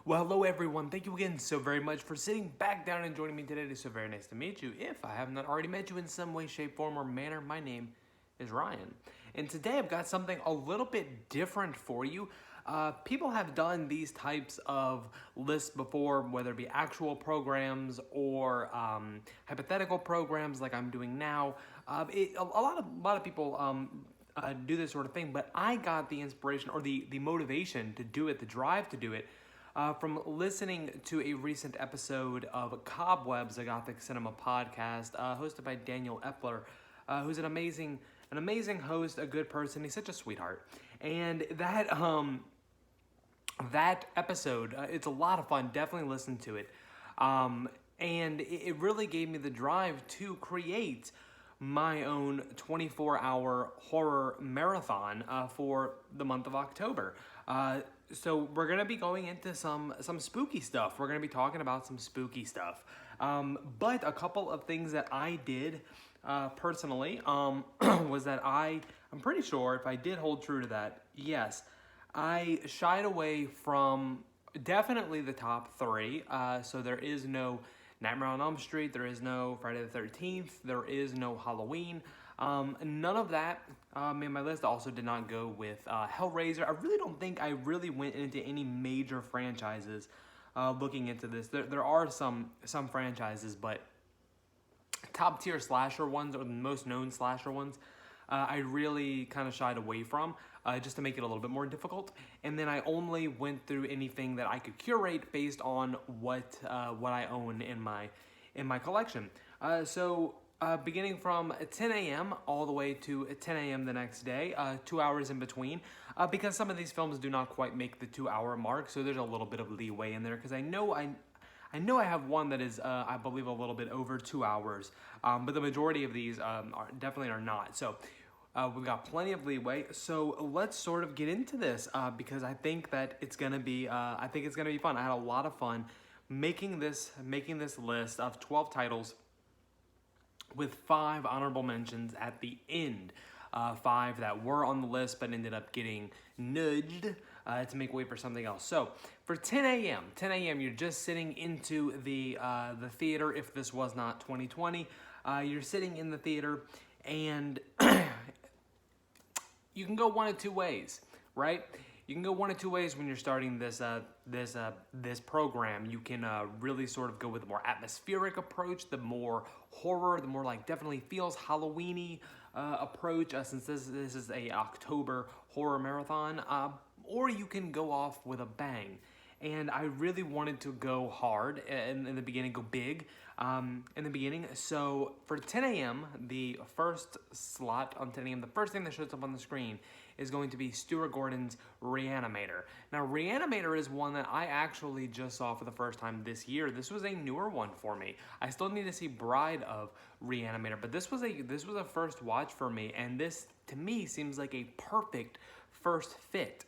Well, hello everyone. Thank you again so very much for sitting back down and joining me today. It is so very nice to meet you. If I have not already met you in some way, shape, form, or manner, my name is Ryan. And today I've got something a little bit different for you. People have done these types of lists before, whether it be actual programs or hypothetical programs like I'm doing now. A lot of people do this sort of thing, but I got the inspiration or the motivation to do it, the drive to do it, from listening to a recent episode of Cobwebs, a Gothic Cinema podcast, hosted by Daniel Epler, who's an amazing host, a good person. He's such a sweetheart, and that episode, it's a lot of fun. Definitely listen to it, and it really gave me the drive to create my own 24-hour horror marathon for the month of October. So we're gonna be going into some spooky stuff. We're gonna be talking about some spooky stuff. But a couple of things that I did personally was that I'm pretty sure if I did hold true to that, yes, I shied away from definitely the top three. So there is no Nightmare on Elm Street, there is no Friday the 13th, there is no Halloween. None of that made my list. I also did not go with Hellraiser. I really don't think I really went into any major franchises looking into this. There are some franchises, but top tier slasher ones or the most known slasher ones, I really kind of shied away from just to make it a little bit more difficult. And then I only went through anything that I could curate based on what I own in my collection. Beginning from 10 a.m. all the way to 10 a.m. the next day, 2 hours in between, because some of these films do not quite make the 2-hour mark, so there's a little bit of leeway in there, because I know I have one that is, I believe, a little bit over 2 hours, but the majority of these definitely are not. So we've got plenty of leeway. So let's sort of get into this because I think that it's gonna be, fun. I had a lot of fun making this list of 12 titles with 5 honorable mentions at the end. 5 that were on the list but ended up getting nudged to make way for something else. So for 10 a.m., you're just sitting into the theater. If this was not 2020, you're sitting in the theater, and you can go one of two ways, right? You can go one of two ways when you're starting this program. You can really sort of go with a more atmospheric approach, the more horror, the more like definitely feels Halloween-y approach, since this is a October horror marathon, or you can go off with a bang. And I really wanted to go hard in the beginning, go big in the beginning. So for 10 a.m., the first slot on 10 a.m., the first thing that shows up on the screen is going to be Stuart Gordon's ReAnimator. Now, ReAnimator is one that I actually just saw for the first time this year. This was a newer one for me. I still need to see Bride of ReAnimator, but this was a first watch for me, and this, to me, seems like a perfect first fit.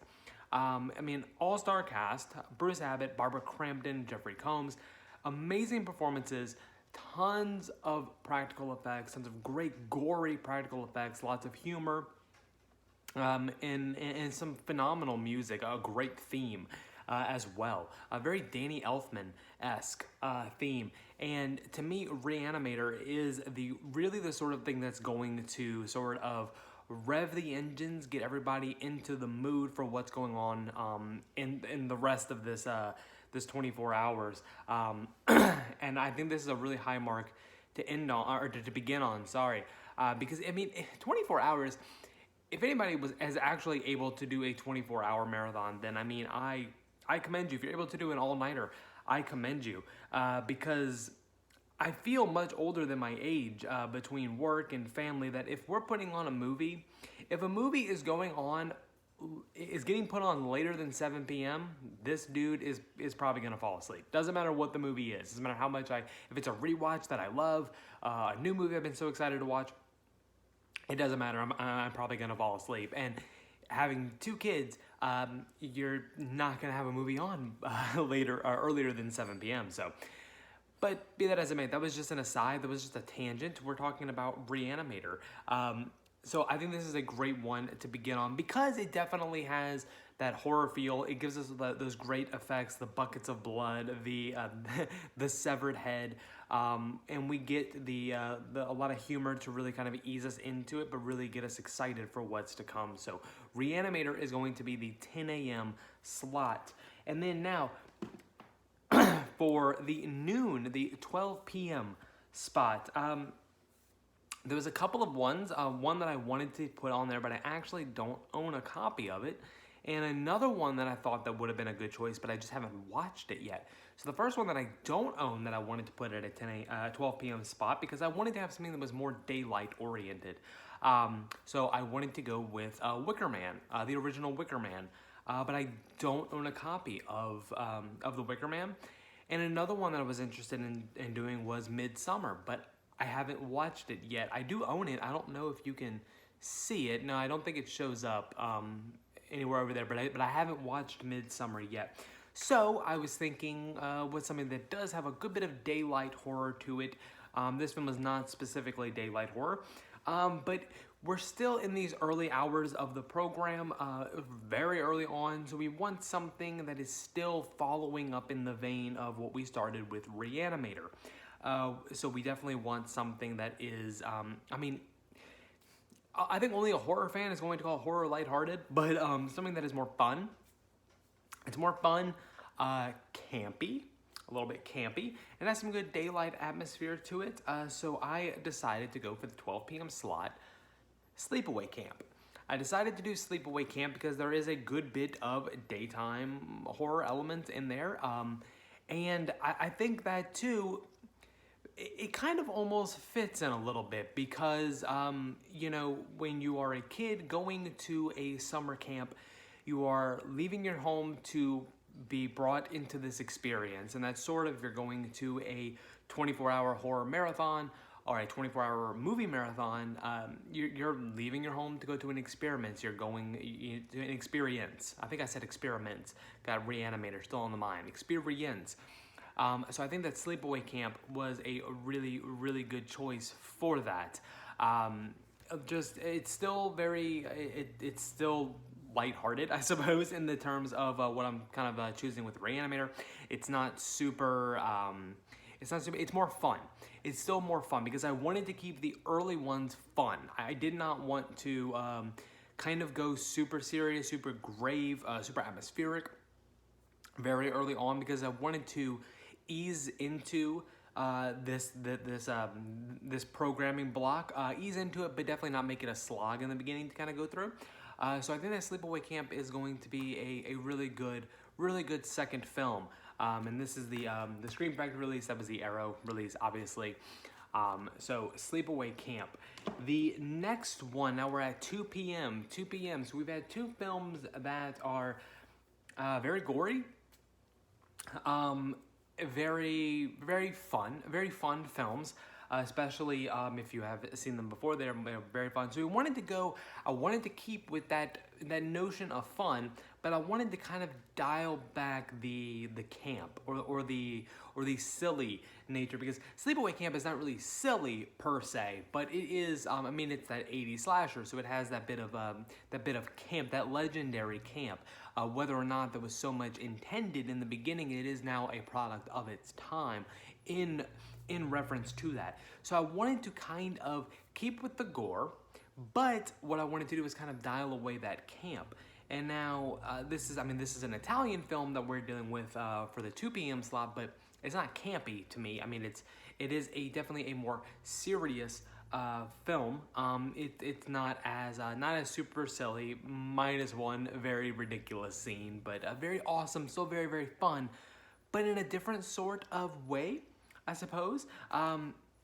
All-star cast: Bruce Abbott, Barbara Crampton, Jeffrey Combs. Amazing performances, tons of practical effects, tons of great gory practical effects, lots of humor, and some phenomenal music, a great theme as well. A very Danny Elfman-esque theme. And to me, ReAnimator is really the sort of thing that's going to sort of rev the engines, get everybody into the mood for what's going on in the rest of this 24 hours. And I think this is a really high mark to end on, or to begin on, sorry. Because, 24 hours, if anybody is actually able to do a 24-hour marathon, then, I commend you. If you're able to do an all-nighter, I commend you. Because I feel much older than my age between work and family, that if we're putting on a movie, if a movie is getting put on later than 7 p.m., this dude is probably going to fall asleep. Doesn't matter what the movie is. Doesn't matter how much if it's a rewatch that I love, a new movie I've been so excited to watch, it doesn't matter. I'm probably going to fall asleep. And having 2 kids, you're not going to have a movie on later or earlier than 7 p.m. So, but be that as it may, that was just an aside. That was just a tangent. We're talking about ReAnimator. So I think this is a great one to begin on because it definitely has that horror feel. It gives us those great effects, the buckets of blood, the the severed head, and we get a lot of humor to really kind of ease us into it, but really get us excited for what's to come. So ReAnimator is going to be the 10 a.m. slot. And then now, for the noon, the 12 p.m. spot, there was a couple of ones, one that I wanted to put on there, but I actually don't own a copy of it. And another one that I thought that would have been a good choice, but I just haven't watched it yet. So the first one that I don't own that I wanted to put at a 12 p.m. spot, because I wanted to have something that was more daylight oriented. So I wanted to go with Wicker Man, the original Wicker Man. But I don't own a copy of the Wicker Man. And another one that I was interested in doing was Midsummer, but I haven't watched it yet. I do own it. I don't know if you can see it. No, I don't think it shows up anywhere over there, but I haven't watched Midsummer yet. So I was thinking with something that does have a good bit of daylight horror to it. This film is not specifically daylight horror, but we're still in these early hours of the program, very early on, so we want something that is still following up in the vein of what we started with ReAnimator. So we definitely want something that is, I think only a horror fan is going to call horror lighthearted, but something that is more fun. It's more fun, campy, a little bit campy, and has some good daylight atmosphere to it. So I decided to go for the 12 p.m. slot, Sleepaway Camp. I decided to do Sleepaway Camp because there is a good bit of daytime horror elements in there. And I think that too, it kind of almost fits in a little bit because, you know, when you are a kid going to a summer camp, you are leaving your home to be brought into this experience. And that's sort of, if you're going to a 24-hour horror marathon or a 24-hour movie marathon, you're leaving your home to go to an experience. You're going to an experience. I think I said experiments. Got ReAnimator still on the mind. Experience. So I think that Sleepaway Camp was a really, really good choice for that. It's still very, it's still lighthearted, I suppose, in the terms of what I'm kind of choosing with ReAnimator. It's not super, it's more fun. It's still more fun because I wanted to keep the early ones fun. I did not want to kind of go super serious, super grave, super atmospheric very early on because I wanted to ease into this programming block, ease into it, but definitely not make it a slog in the beginning to kind of go through. So I think that Sleepaway Camp is going to be a really good second film. And this is the Scream Factory release. That was the Arrow release, obviously. So Sleepaway Camp. The next one, now we're at 2 p.m. 2 p.m. So we've had two films that are very gory. Very fun films, especially if you have seen them before. They're very fun. So I wanted to keep with that notion of fun, but I wanted to kind of dial back the camp or the silly nature, because Sleepaway Camp is not really silly per se, but it is. It's that 80s slasher, so it has that bit of camp, that legendary camp. Whether or not there was so much intended in the beginning, it is now a product of its time in reference to that. So I wanted to kind of keep with the gore, but what I wanted to do is kind of dial away that camp. And now this is an Italian film that we're dealing with for the 2 p.m. slot, but it's not campy to me. It is definitely a more serious film. It's not as super silly, minus one very ridiculous scene, but very awesome, still very, very fun, but in a different sort of way, I suppose.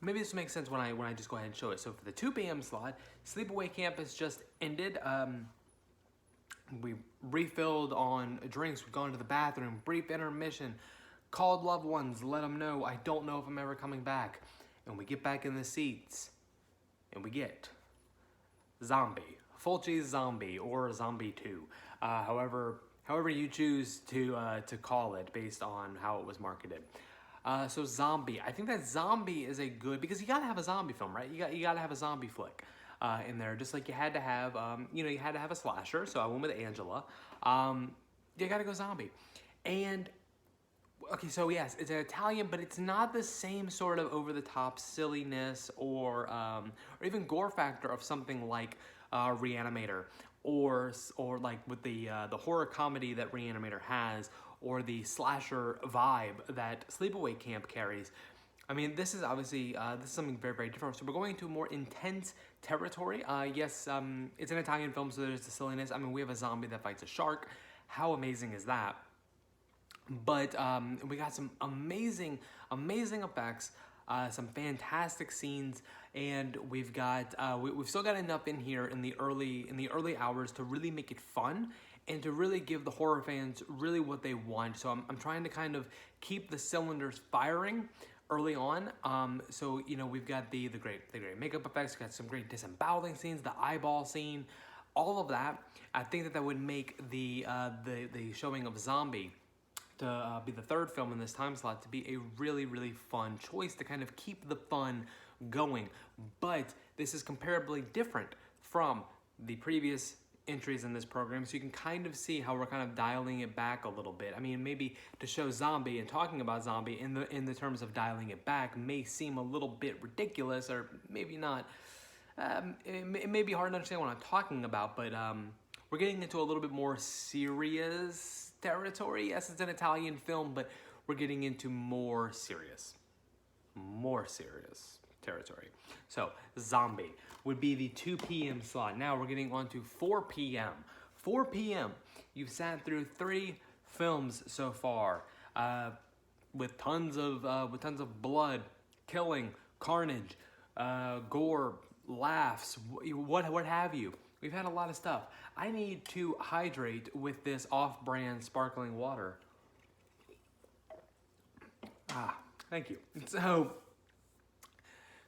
Maybe this makes sense when I just go ahead and show it. So for the 2 p.m. slot, Sleepaway Camp has just ended. We refilled on drinks, we've gone to the bathroom, brief intermission, called loved ones, let them know I don't know if I'm ever coming back. And we get back in the seats, and we get Zombie, Fulci's Zombie, or Zombie 2, however you choose to call it based on how it was marketed. So Zombie, I think that Zombie is a good, because you gotta have a zombie film, right? You gotta have a zombie flick. in there, just like you had to have, you had to have a slasher. So I went with Angela. You gotta go zombie. And okay, so yes, it's an Italian, but it's not the same sort of over-the-top silliness or even gore factor of something like ReAnimator, or like with the horror comedy that ReAnimator has, or the slasher vibe that Sleepaway Camp carries. I mean, this is obviously this is something very, very different. So we're going into a more intense territory. Yes, it's an Italian film, so there's the silliness. I mean, we have a zombie that fights a shark. How amazing is that? But we got some amazing effects, some fantastic scenes, and we've got we've still got enough in here in the early hours to really make it fun and to really give the horror fans really what they want. So I'm trying to kind of keep the cylinders firing early on. So we've got the great makeup effects, we've got some great disemboweling scenes, the eyeball scene, all of that. I think that would make the showing of Zombie to be the third film in this time slot to be a really, really fun choice to kind of keep the fun going. But this is comparably different from the previous entries in this program, so you can kind of see how we're kind of dialing it back a little bit. I mean, maybe to show Zombie and talking about Zombie in the terms of dialing it back may seem a little bit ridiculous, or maybe not. It may be hard to understand what I'm talking about, but we're getting into a little bit more serious territory. Yes, it's an Italian film, but we're getting into more serious territory. So Zombie would be the 2 p.m. slot. Now we're getting on to 4 p.m. 4 p.m. You've sat through 3 films so far, with tons of blood, killing, carnage, gore, laughs, what have you. We've had a lot of stuff. I need to hydrate with this off-brand sparkling water. Thank you. So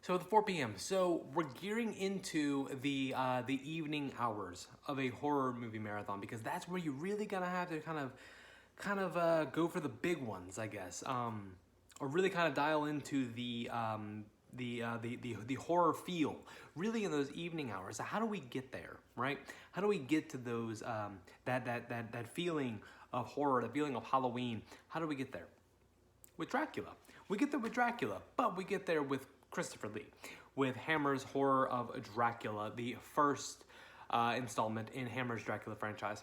the 4 p.m. So we're gearing into the evening hours of a horror movie marathon, because that's where you really gonna have to kind of go for the big ones, I guess, or really kind of dial into the horror feel, really, in those evening hours. So how do we get there, right? How do we get to those that feeling of horror, the feeling of Halloween? How do we get there? With Dracula. We get there with Dracula, but we get there with Christopher Lee, with Hammer's Horror of Dracula, the first installment in Hammer's Dracula franchise.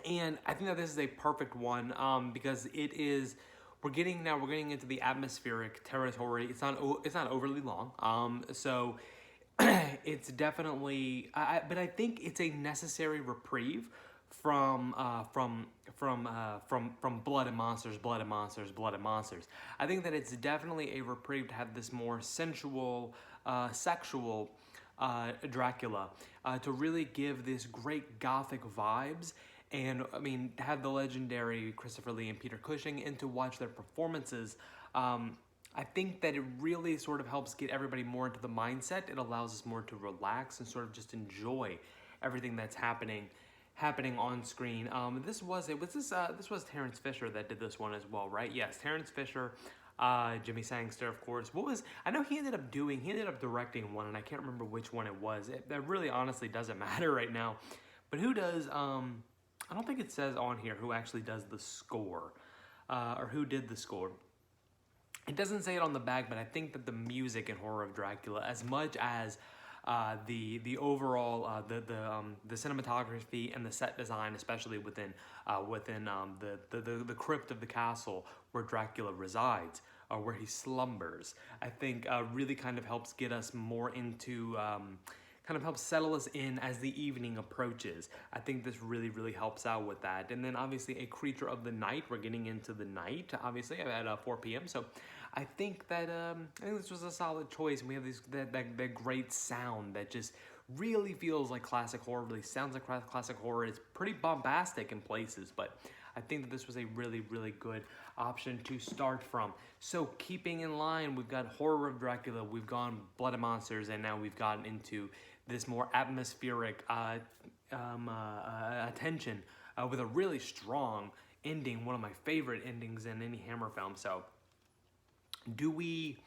And I think that this is a perfect one, because it is. We're getting into the atmospheric territory. It's not overly long. So it's definitely. But I think it's a necessary reprieve from Blood and Monsters. I think that it's definitely a reprieve to have this more sensual, sexual Dracula, to really give this great gothic vibes. And I mean, to have the legendary Christopher Lee and Peter Cushing, and to watch their performances, I think that it really sort of helps get everybody more into the mindset. It allows us more to relax and sort of just enjoy everything that's happening on screen. This was Terrence Fisher that did this one as well, right? Yes, Terrence Fisher, Jimmy Sangster, of course. I know he ended up directing one, and I can't remember which one it was. That really honestly doesn't matter right now. But who does? I don't think it says on here who actually does the score, or who did the score. It doesn't say it on the back, but I think that the music in Horror of Dracula, as much as the overall the cinematography and the set design, especially within the crypt of the castle where Dracula resides, or where he slumbers, I think really kind of helps get us more into. Kind of helps settle us in as the evening approaches. I think this really, really helps out with that. And then obviously a creature of the night. We're getting into the night, obviously, at 4 p.m. So I think that this was a solid choice. And we have that great sound that just really feels like classic horror, really sounds like classic horror. It's pretty bombastic in places, but I think that this was a really, really good option to start from. So keeping in line, we've got Horror of Dracula, we've gone Blood and Monsters, and now we've gotten into this more atmospheric attention with a really strong ending, one of my favorite endings in any Hammer film. So do we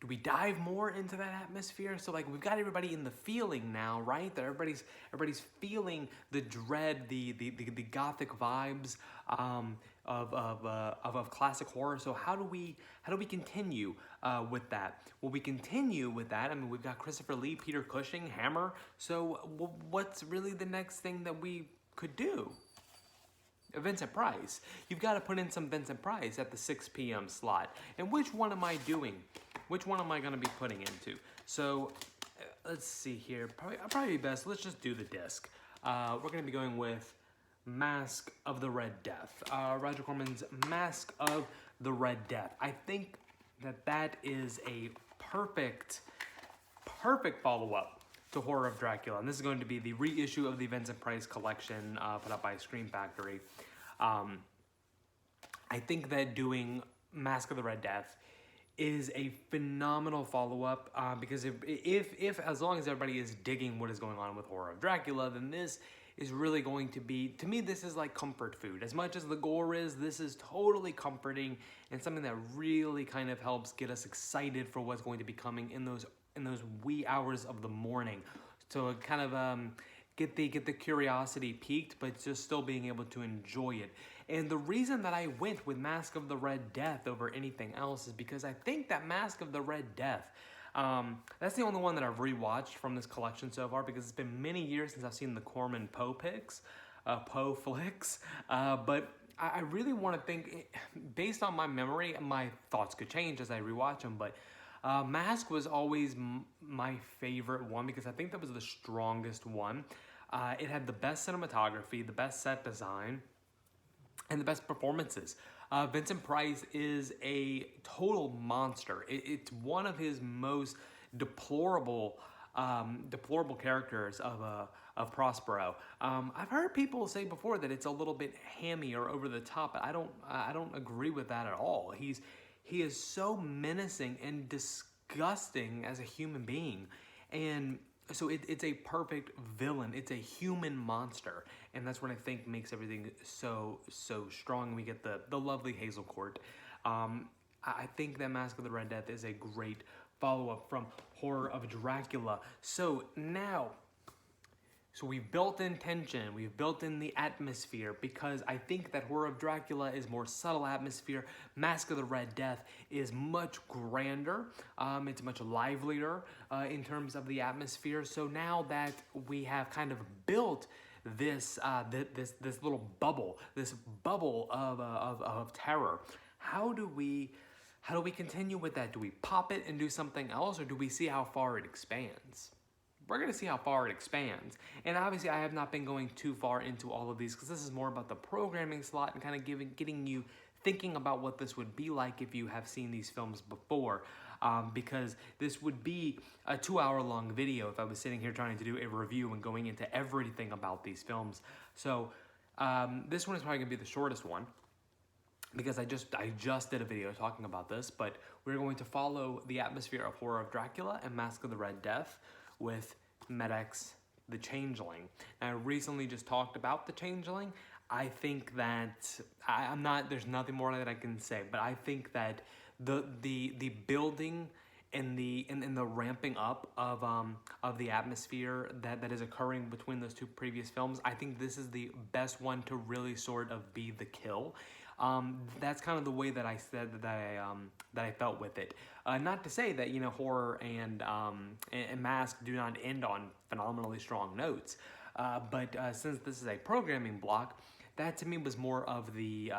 do we dive more into that atmosphere? So like we've got everybody in the feeling now, right? That everybody's feeling the dread, the gothic vibes of classic horror. So how do we continue with that? Well, we continue with that. I mean, we've got Christopher Lee, Peter Cushing, Hammer. So what's really the next thing that we could do? Vincent Price. You've got to put in some Vincent Price at the 6 p.m. slot. And which one am I doing? Which one am I going to be putting into? So let's see here. Probably best. Let's just do the disc. We're going to be going with Mask of the Red Death. Roger Corman's Mask of the Red Death. I think that is a perfect follow-up to Horror of Dracula. And this is going to be the reissue of the Vincent Price collection put up by Scream Factory. I think that doing Mask of the Red Death is a phenomenal follow-up because if as long as everybody is digging what is going on with Horror of Dracula, then this is really going to be, to me, this is like comfort food. As much as the gore is, this is totally comforting and something that really kind of helps get us excited for what's going to be coming in those wee hours of the morning. So kind of get the curiosity peaked, but just still being able to enjoy it. And the reason that I went with Mask of the Red Death over anything else is because I think that Mask of the Red Death, that's the only one that I've rewatched from this collection so far, because it's been many years since I've seen the Corman Poe flicks. But I really want to think, based on my memory, my thoughts could change as I rewatch them, but Mask was always my favorite one because I think that was the strongest one. It had the best cinematography, the best set design, and the best performances. Vincent Price is a total monster. It's one of his most deplorable characters of Prospero. I've heard people say before that it's a little bit hammy or over the top, but I don't agree with that at all. He is so menacing and disgusting as a human being, and so it's a perfect villain. It's a human monster, and that's what I think makes everything so strong. We get the lovely Hazel Court. I think that Mask of the Red Death is a great follow-up from Horror of Dracula. So now, we've built in tension, we've built in the atmosphere, because I think that Horror of Dracula is more subtle atmosphere. Mask of the Red Death is much grander. It's much livelier in terms of the atmosphere. So now that we have kind of built this little bubble, of terror, how do we continue with that? Do we pop it and do something else, or do we see how far it expands? We're going to see how far it expands. And obviously I have not been going too far into all of these because this is more about the programming slot and kind of getting you thinking about what this would be like if you have seen these films before. Because this would be a 2-hour-long video if I was sitting here trying to do a review and going into everything about these films. So this one is probably going to be the shortest one, because I just did a video talking about this, but we're going to follow the atmosphere of Horror of Dracula and Mask of the Red Death with Medx the Changeling. Now, I recently just talked about the Changeling. I think that there's nothing more that I can say, but I think that the building and the ramping up of the atmosphere that is occurring between those two previous films, I think this is the best one to really sort of be the kill. That's kind of the way that I said that I felt with it. Not to say that horror and Mask do not end on phenomenally strong notes, but since this is a programming block, that to me was more of the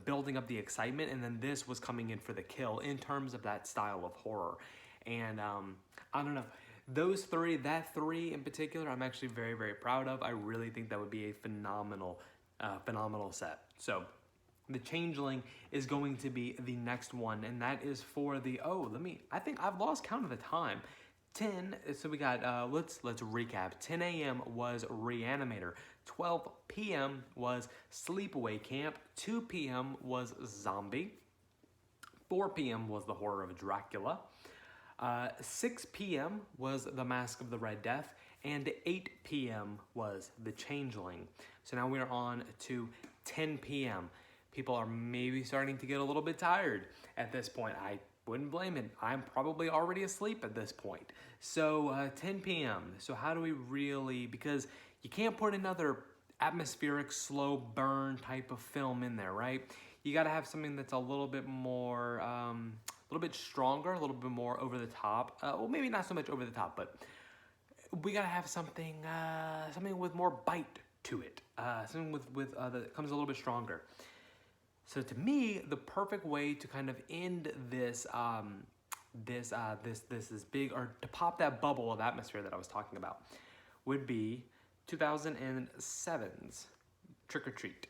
building up the excitement, and then this was coming in for the kill in terms of that style of horror. And I don't know. Those three, that three in particular, I'm actually very, very proud of. I really think that would be a phenomenal set. So the Changeling is going to be the next one, and that is for the, I think I've lost count of the time. 10, so we got, let's recap. 10 a.m. was ReAnimator. 12 p.m. was Sleepaway Camp. 2 p.m. was Zombie. 4 p.m. was The Horror of Dracula. 6 p.m. was The Mask of the Red Death. And 8 p.m. was The Changeling. So now we are on to 10 p.m. People are maybe starting to get a little bit tired at this point. I Wouldn't blame it. I'm probably already asleep at this point. So 10 p.m. So how do we really, because you can't put another atmospheric slow burn type of film in there, right? You got to have something that's a little bit more, a little bit stronger, a little bit more over the top. Well, maybe not so much over the top, but we got to have something, something with more bite to it. Something that comes a little bit stronger. So to me, the perfect way to kind of end this, this big, or to pop that bubble of atmosphere that I was talking about, would be 2007's Trick or Treat.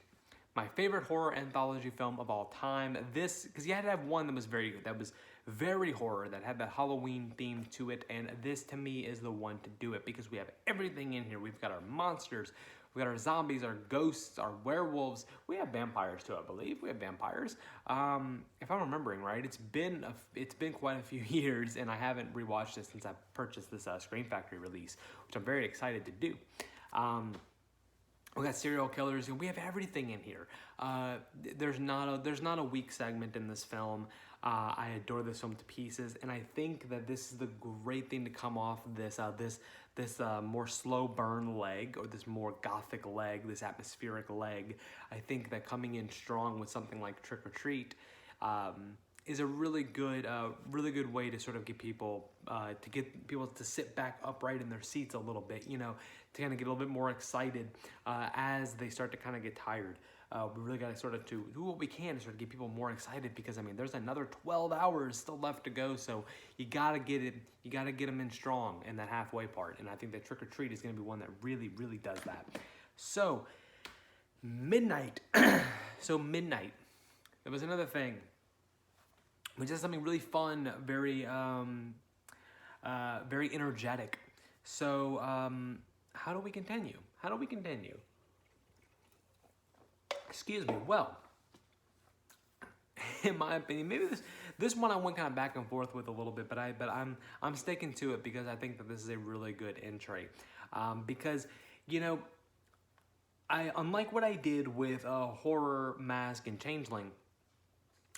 My favorite horror anthology film of all time. This, because you had to have one that was very horror, that had that Halloween theme to it, and this to me is the one to do it because we have everything in here. We've got our monsters, we got our zombies, our ghosts, our werewolves. We have vampires too, I believe. We have vampires. If I'm remembering right, it's been quite a few years, and I haven't rewatched this since I purchased this Scream Factory release, which I'm very excited to do. We got serial killers, and we have everything in here. There's not a weak segment in this film. I adore this film to pieces, and I think that this is the great thing to come off this more slow burn leg, or this more gothic leg, this atmospheric leg. I think that coming in strong with something like Trick or Treat is a really good way to sort of get people to sit back upright in their seats a little bit, you know, to kind of get a little bit more excited as they start to kind of get tired. We really got to sort of do what we can to sort of get people more excited, because I mean, there's another 12 hours still left to go, so you gotta get them in strong in that halfway part, and I think that Trick or Treat is going to be one that really does that. So midnight. Midnight. There was another thing. We did something really fun, very energetic. So how do we continue? Excuse me. Well, in my opinion, maybe this one I went kind of back and forth with a little bit, but I'm sticking to it because I think that this is a really good entry. Because, you know, unlike what I did with Horror, Mask, and Changeling,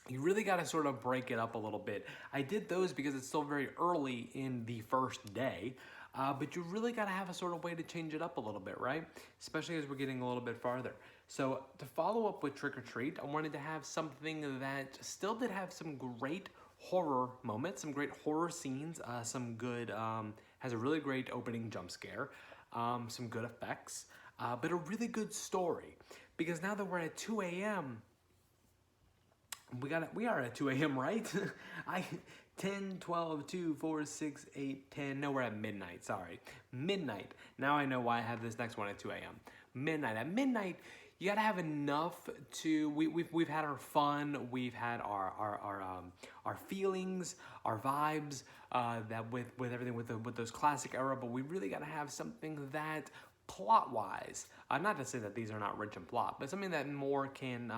you really got to sort of break it up a little bit. I did those because it's still very early in the first day, but you really got to have a sort of way to change it up a little bit, right? Especially as we're getting a little bit farther. So to follow up with Trick or Treat, I wanted to have something that still did have some great horror moments, some great horror scenes, some good, has a really great opening jump scare, some good effects, but a really good story. Because now that we're at 2 a.m., we are at 2 a.m., right? 10, 12, 2, 4, 6, 8, 10. No, we're at midnight. Sorry. Midnight. Now I know why I have this next one at 2 a.m. Midnight. At midnight, you gotta have enough to, we've had our fun, we've had our feelings, our vibes, that with everything with those classic era, but we really gotta have something that plot-wise, not to say that these are not rich in plot, but something that more can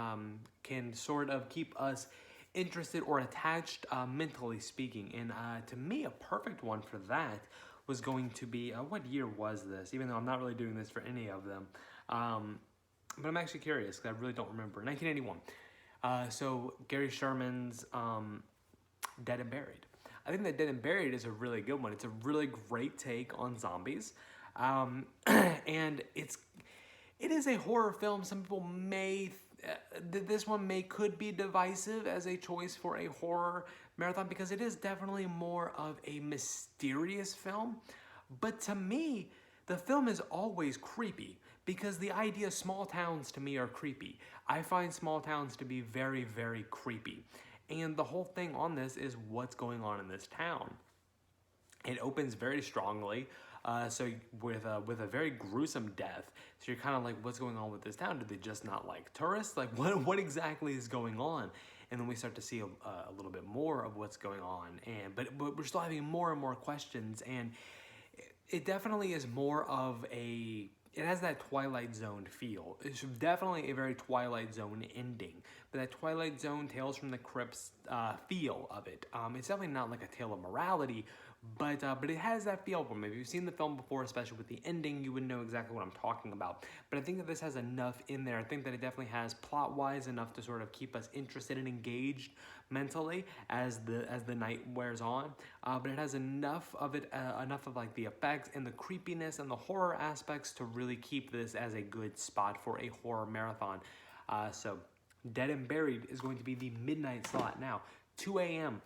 sort of keep us interested or attached, mentally speaking. And to me, a perfect one for that was going to be, what year was this? Even though I'm not really doing this for any of them, but I'm actually curious because I really don't remember. 1981. So Gary Sherman's Dead and Buried. I think that Dead and Buried is a really good one. It's a really great take on zombies. And it is a horror film. Some people may, this one could be divisive as a choice for a horror marathon, because it is definitely more of a mysterious film. But to me, the film is always creepy, because the idea of small towns to me are creepy. I find small towns to be very creepy. And the whole thing on this is what's going on in this town. It opens very strongly. So with a very gruesome death. So you're kind of like, what's going on with this town? Do they just not like tourists? Like, what exactly is going on? And then we start to see a little bit more of what's going on. But we're still having more and more questions. And it definitely is more of it has that Twilight Zone feel. It's definitely a very Twilight Zone ending. But that Twilight Zone Tales from the Crypts feel of it. It's definitely not like a tale of morality, but it has that feel for me. If you've seen the film before, especially with the ending, you would know exactly what I'm talking about. But I think that this has enough in there. I think that it definitely has plot-wise enough to sort of keep us interested and engaged mentally as the night wears on. But it has enough of like the effects and the creepiness and the horror aspects to really keep this as a good spot for a horror marathon. So Dead and Buried is going to be the midnight slot now. 2 a.m.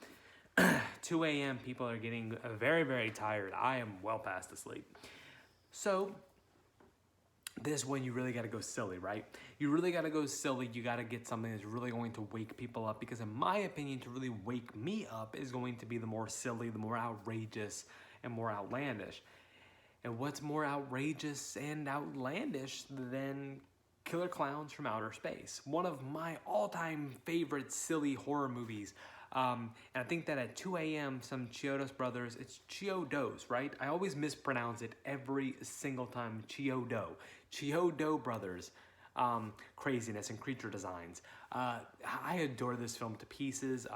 2 a.m. people are getting very, very tired. I am well past asleep. So this one, you really got to go silly, right? You really got to go silly. You got to get something that's really going to wake people up, because in my opinion, to really wake me up is going to be the more silly, the more outrageous, and more outlandish. And what's more outrageous and outlandish than Killer Clowns from Outer Space? One of my all-time favorite silly horror movies. And I think that at 2 a.m., some Chiodos brothers, it's Chiodos, right? I always mispronounce it every single time. Chiodo brothers, craziness and creature designs. I adore this film to pieces.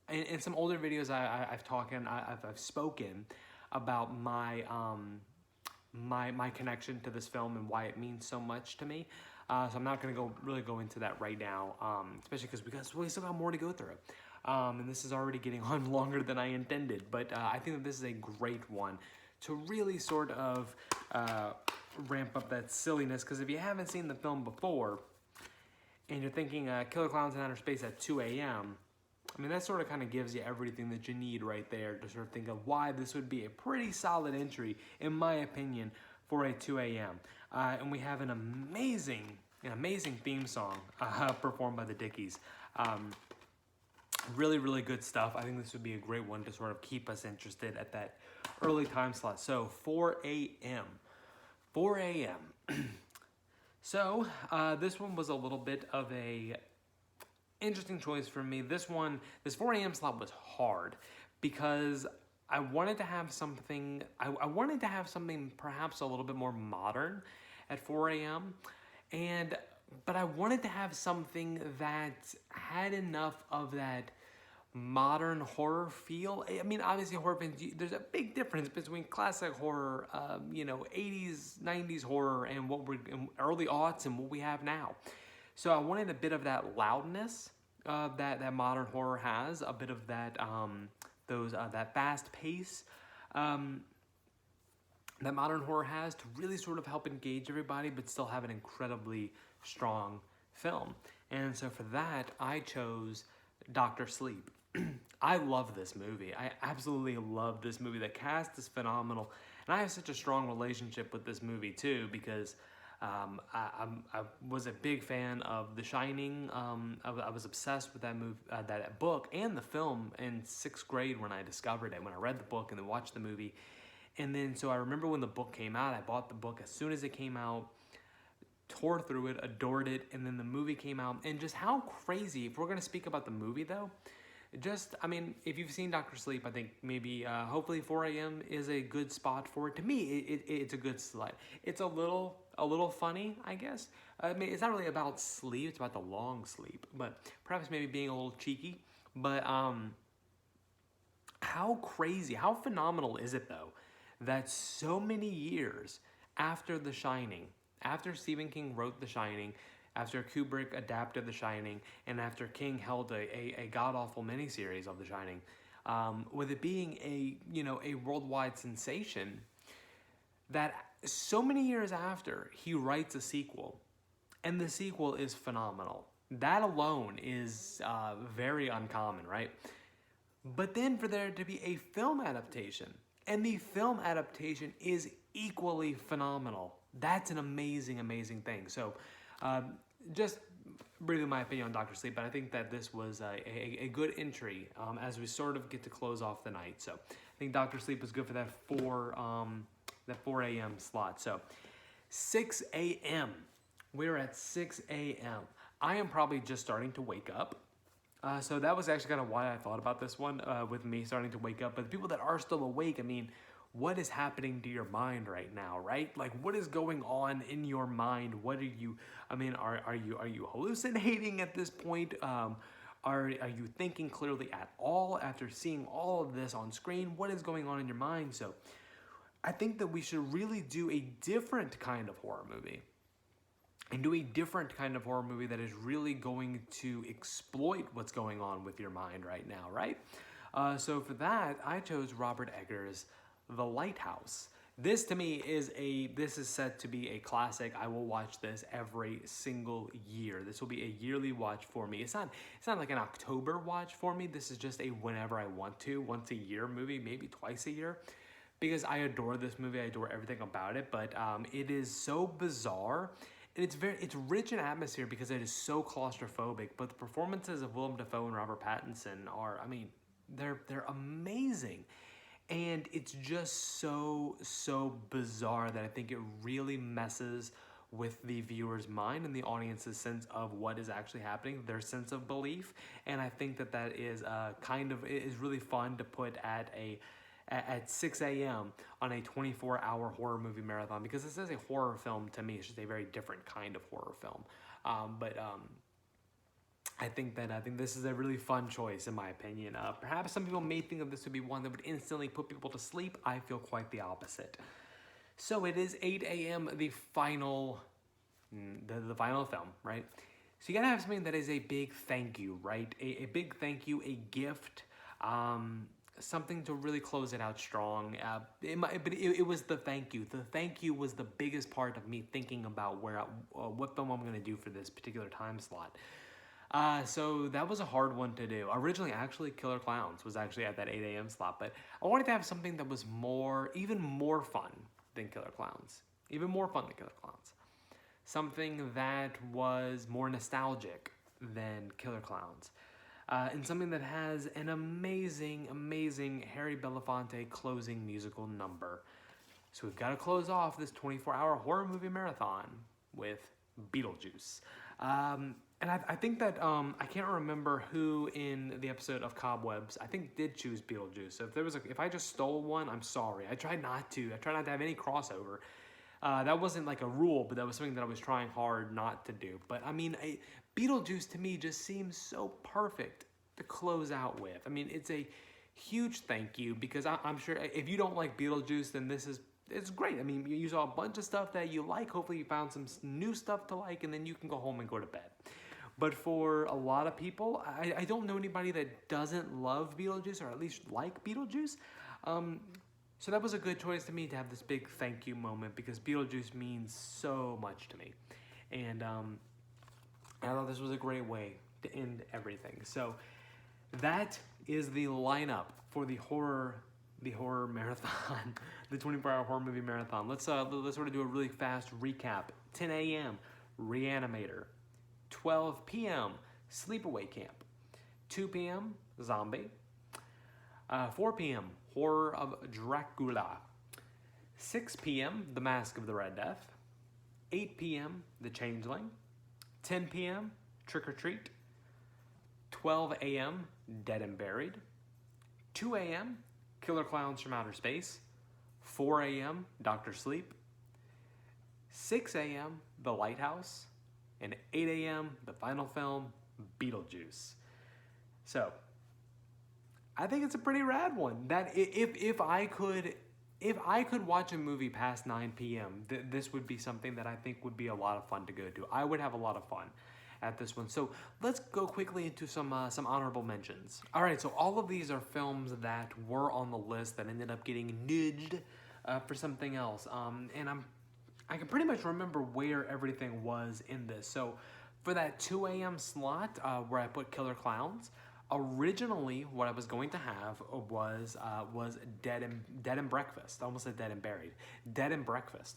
In some older videos, I've spoken about my my connection to this film and why it means so much to me. So I'm not going to really go into that right now, especially because we still got more to go through. And this is already getting on longer than I intended, but I think that this is a great one to really sort of ramp up that silliness, because if you haven't seen the film before and you're thinking Killer Clowns in Outer Space at 2 a.m., I mean, that sort of kind of gives you everything that you need right there to sort of think of why this would be a pretty solid entry, in my opinion, for a 2 a.m. And we have an amazing theme song performed by the Dickies. Really, really good stuff. I think this would be a great one to sort of keep us interested at that early time slot. So 4 a.m. 4 a.m. So this one was a little bit of a interesting choice for me. This 4 a.m. slot was hard because I wanted to have something. I wanted to have something perhaps a little bit more modern at 4 a.m. But I wanted to have something that had enough of that modern horror feel. I mean, obviously, horror fans, there's a big difference between classic horror, 80s, 90s horror, and early aughts and what we have now. So I wanted a bit of that loudness that modern horror has, a bit of that that fast pace that modern horror has, to really sort of help engage everybody, but still have an incredibly strong film. And so for that, I chose Dr. Sleep. I love this movie. I absolutely love this movie. The cast is phenomenal. And I have such a strong relationship with this movie too, because I was a big fan of The Shining. I was obsessed with that movie, that book and the film in 6th grade when I discovered it, when I read the book and then watched the movie. And then, so I remember when the book came out, I bought the book as soon as it came out, tore through it, adored it, and then the movie came out. And just how crazy, if we're going to speak about the movie though, I mean, if you've seen Dr. Sleep, I think maybe, hopefully 4 a.m. is a good spot for it. To me, it's a good slide. It's a little funny, I guess. I mean, it's not really about sleep, it's about the long sleep, but perhaps maybe being a little cheeky. But how crazy, how phenomenal is it though, that so many years after The Shining, after Stephen King wrote The Shining, after Kubrick adapted The Shining, and after King held a god-awful miniseries of The Shining, with it being a worldwide sensation, that so many years after, he writes a sequel, and the sequel is phenomenal. That alone is very uncommon, right? But then for there to be a film adaptation, and the film adaptation is equally phenomenal. That's an amazing, amazing thing. So just really my opinion on Dr. Sleep, but I think that this was a good entry as we sort of get to close off the night. So I think Dr. Sleep was good for that 4 a.m. slot. So 6 a.m. We're at 6 a.m. I am probably just starting to wake up. So that was actually kind of why I thought about this one, with me starting to wake up. But the people that are still awake, I mean, what is happening to your mind right now, right? Like, what is going on in your mind? What are you, I mean, are you hallucinating at this point? Are you thinking clearly at all after seeing all of this on screen? What is going on in your mind? So I think that we should really do a different kind of horror movie. And do a different kind of horror movie that is really going to exploit what's going on with your mind right now, right? So for that, I chose Robert Eggers' The Lighthouse. This to me is set to be a classic. I will watch this every single year. This will be a yearly watch for me. It's not like an October watch for me. This is just a whenever I want to, once a year movie, maybe twice a year. Because I adore this movie, I adore everything about it, but it is so bizarre. And it's rich in atmosphere because it is so claustrophobic. But the performances of Willem Dafoe and Robert Pattinson are, I mean, they're amazing. And it's just so bizarre that I think it really messes with the viewer's mind and the audience's sense of what is actually happening, their sense of belief. And I think that is is really fun to put at 6 a.m. on a 24-hour horror movie marathon, because this is a horror film to me. It's just a very different kind of horror film. I think this is a really fun choice, in my opinion. Perhaps some people may think that this would be one that would instantly put people to sleep. I feel quite the opposite. So it is 8 a.m., the final film, right? So you gotta have something that is a big thank you, right? A big thank you, a gift, something to really close it out strong. It was the thank you. The thank you was the biggest part of me thinking about what film I'm gonna do for this particular time slot. So that was a hard one to do. Originally, actually, Killer Clowns was actually at that 8 a.m. slot, but I wanted to have something that was even more fun than Killer Clowns. Even more fun than Killer Clowns. Something that was more nostalgic than Killer Clowns. And something that has an amazing Harry Belafonte closing musical number. So we've got to close off this 24-hour horror movie marathon with Beetlejuice. And I think that, I can't remember who in the episode of Cobwebs, I think did choose Beetlejuice. So if I just stole one, I'm sorry. I tried not to have any crossover. That wasn't like a rule, but that was something that I was trying hard not to do. But I mean, Beetlejuice to me just seems so perfect to close out with. I mean, it's a huge thank you, because I'm sure if you don't like Beetlejuice, then it's great. I mean, you saw a bunch of stuff that you like. Hopefully you found some new stuff to like, and then you can go home and go to bed. But for a lot of people, I don't know anybody that doesn't love Beetlejuice, or at least like Beetlejuice. So that was a good choice to me to have this big thank you moment, because Beetlejuice means so much to me. And I thought this was a great way to end everything. So that is the lineup for the horror marathon, the 24-hour horror movie marathon. Let's sort of do a really fast recap. 10 a.m. ReAnimator. 12 p.m. Sleepaway Camp. 2 p.m. Zombie. 4 p.m. Horror of Dracula. 6 p.m. The Mask of the Red Death. 8 p.m. The Changeling. 10 p.m. Trick or Treat. 12 a.m. Dead and Buried. 2 a.m. Killer Clowns from Outer Space. 4 a.m. Dr. Sleep. 6 a.m. The Lighthouse. And 8 a.m. the final film, Beetlejuice. So I think it's a pretty rad one. That if I could watch a movie past 9 p.m., this would be something that I think would be a lot of fun to go to. I would have a lot of fun at this one. So let's go quickly into some honorable mentions. All right, so all of these are films that were on the list that ended up getting nudged for something else. And I can pretty much remember where everything was in this. So for that 2 a.m. slot where I put Killer Clowns, originally what I was going to have was Dead and Breakfast. I almost said Dead and Buried. Dead and Breakfast.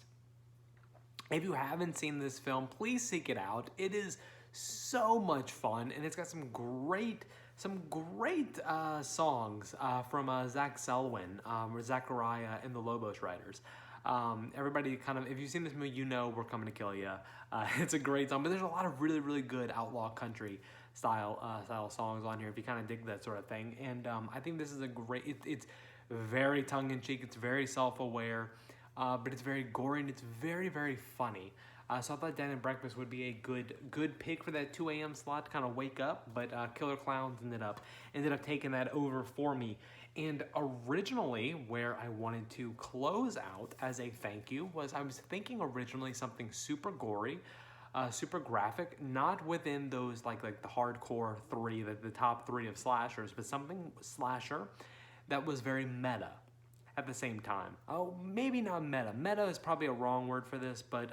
If you haven't seen this film, please seek it out. It is so much fun, and it's got some great songs from Zach Selwyn, or Zachariah and the Lobos Riders. Everybody kind of, if you've seen this movie, you know We're Coming to Kill Ya. It's a great song, but there's a lot of really good outlaw country style songs on here if you kind of dig that sort of thing. And I think this is a great, it's very tongue-in-cheek, it's very self-aware, but it's very gory and it's very funny. So I thought Dead and Breakfast would be a good pick for that 2 a.m. slot to kind of wake up, but Killer Clowns ended up taking that over for me. And originally, where I wanted to close out as a thank you was I was thinking originally something super gory, super graphic, not within those like the hardcore three, the top three of slashers, but something slasher that was very meta at the same time. Oh, maybe not meta. Meta is probably a wrong word for this, but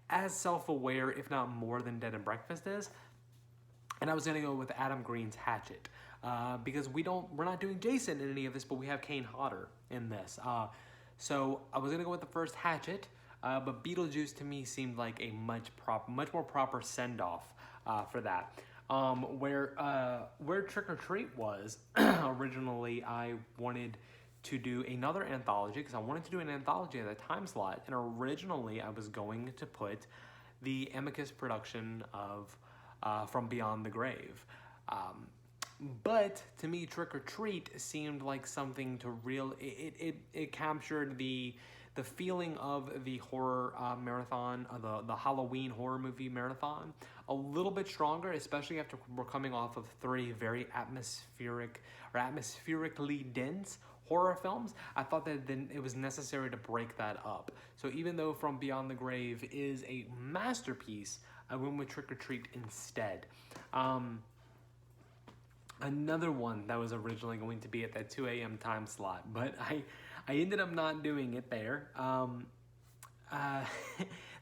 as self-aware, if not more than Dead and Breakfast is. And I was gonna go with Adam Green's Hatchet because we're not doing Jason in any of this, but we have Kane Hodder in this. So I was gonna go with the first Hatchet, but Beetlejuice to me seemed like a much more proper send-off for that. Where Trick or Treat was originally, I wanted to do another anthology because I wanted to do an anthology at a time slot, and originally I was going to put the Amicus production of From Beyond the Grave. But to me, Trick or Treat seemed like something to it captured the feeling of the horror marathon, the Halloween horror movie marathon, a little bit stronger, especially after we're coming off of 3 very atmospherically dense horror films. I thought that then it was necessary to break that up. So even though From Beyond the Grave is a masterpiece, I went with Trick or Treat instead. Another one that was originally going to be at that 2 a.m. time slot, but I ended up not doing it there.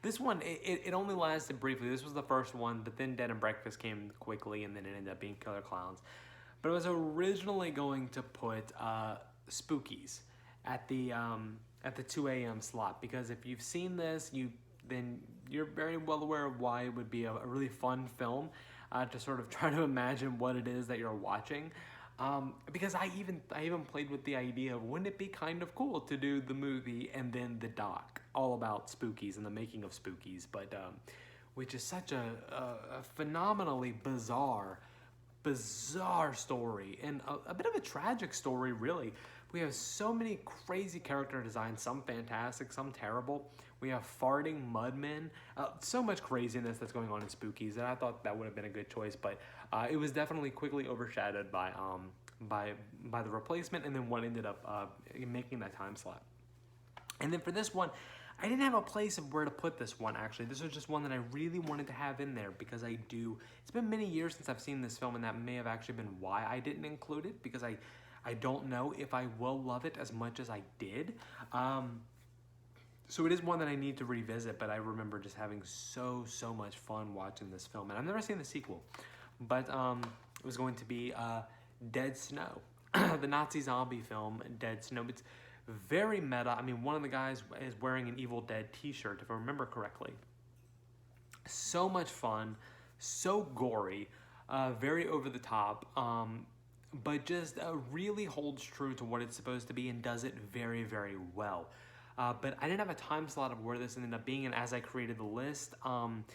This one, it only lasted briefly. This was the first one, but then Dead and Breakfast came quickly, and then it ended up being Killer Clowns. But I was originally going to put Spookies at the 2 a.m. slot, because if you've seen this, then you're very well aware of why it would be a really fun film to sort of try to imagine what it is that you're watching. Because I even played with the idea of, wouldn't it be kind of cool to do the movie and then the doc all about Spookies and the making of Spookies, but which is such a phenomenally bizarre story, and a bit of a tragic story, really. We have so many crazy character designs, some fantastic, some terrible. We have farting mudmen, so much craziness that's going on in Spookies, and I thought that would have been a good choice, but it was definitely quickly overshadowed by the replacement, and then what ended up making that time slot. And then for this one, I didn't have a place of where to put this one, actually. This was just one that I really wanted to have in there because it's been many years since I've seen this film, and that may have actually been why I didn't include it, because I don't know if I will love it as much as I did. So it is one that I need to revisit, but I remember just having so much fun watching this film. And I've never seen the sequel, but it was going to be Dead Snow, the Nazi zombie film, Dead Snow. It's very meta. I mean, one of the guys is wearing an Evil Dead t-shirt, if I remember correctly. So much fun, so gory, very over the top, but just really holds true to what it's supposed to be and does it very, very well. But I didn't have a time slot of where this ended up being, and as I created the list, time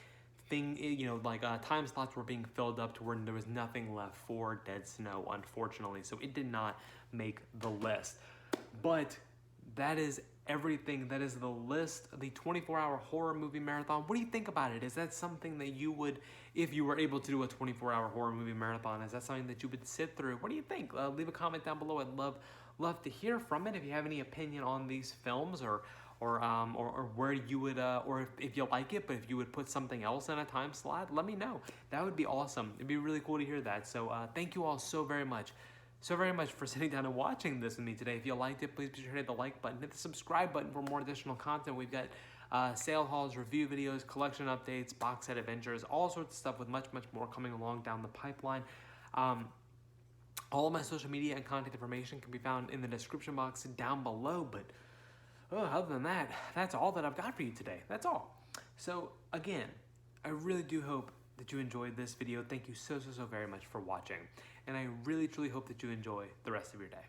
slots were being filled up to where there was nothing left for Dead Snow, unfortunately, so it did not make the list. But that is everything. That is the list, the 24-hour horror movie marathon. What do you think about it? Is that something that you would, if you were able to do a 24-hour horror movie marathon, is that something that you would sit through? What do you think? Leave a comment down below. I'd love to hear from it. If you have any opinion on these films, or where you would, or if you like it, but if you would put something else in a time slot, let me know. That would be awesome. It'd be really cool to hear that. So thank you all so very much for sitting down and watching this with me today. If you liked it, please be sure to hit the like button, hit the subscribe button for more additional content. We've got sale hauls, review videos, collection updates, box set adventures, all sorts of stuff with much more coming along down the pipeline. All of my social media and contact information can be found in the description box down below, but other than that, that's all that I've got for you today. That's all. So again, I really do hope that you enjoyed this video. Thank you so very much for watching, and I really truly hope that you enjoy the rest of your day.